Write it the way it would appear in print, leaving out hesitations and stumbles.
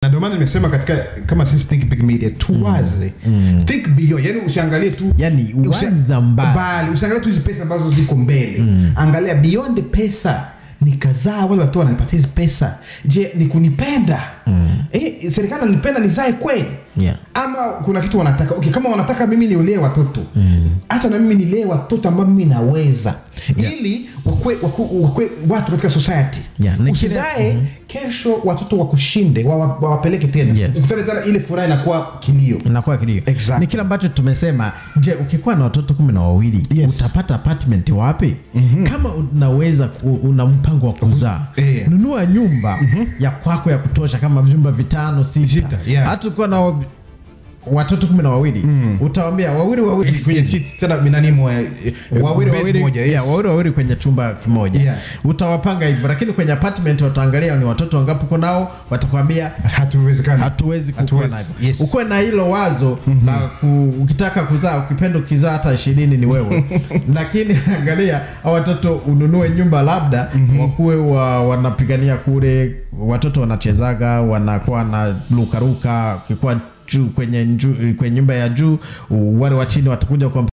Na ndio maana nimesema katika kama sisi Think Big Media tuwaze think beyond, yani usiangalie tu, yani uwaza mbali, usiangalie tu hizo pesa ambazo ziko mbele, angalia beyond pesa. Nikazaa wale watu wananipatia hizo pesa, je ni kunipenda? Serikali inanipenda nizae kweli? Ama kuna kitu wanataka? Okay, kama wanataka mimi niulee watoto, hata na mimi nilee watoto ambao mimi naweza, ili wakue watu katika society. Usizae kesho watoto wakushinde, wawapeleke tena. Ukitaka tena ile furaha inakuwa kilio. Exactly. Ni kila ambacho tumesema. Je, ukikuwa na watoto 12, utapata apartment wapi? Kama unaweza, una mpango wa kuzaa, nunua nyumba ya kwako ya kutosha, kama vyumba 5 6. Hata ukiwa na watoto 12, utawaambia wawili tena binani wawili kwenye chumba kimoja. Utawapanga hivyo, lakini kwenye apartment wataangalia ni watoto wangapi uko nao, watakwambia hatuwezi kukua na hivyo. Uko na hilo wazo na ukitaka kuzaa, ukipenda ukizaa hata 20 ni wewe. Lakini angalia watoto, ununue nyumba labda wakuwe wanapigania kule, watoto wanachezaga, wanakuwa na lukaruka, kikwa kwenye nyumba ya juu, wale wa chini watakuja kwa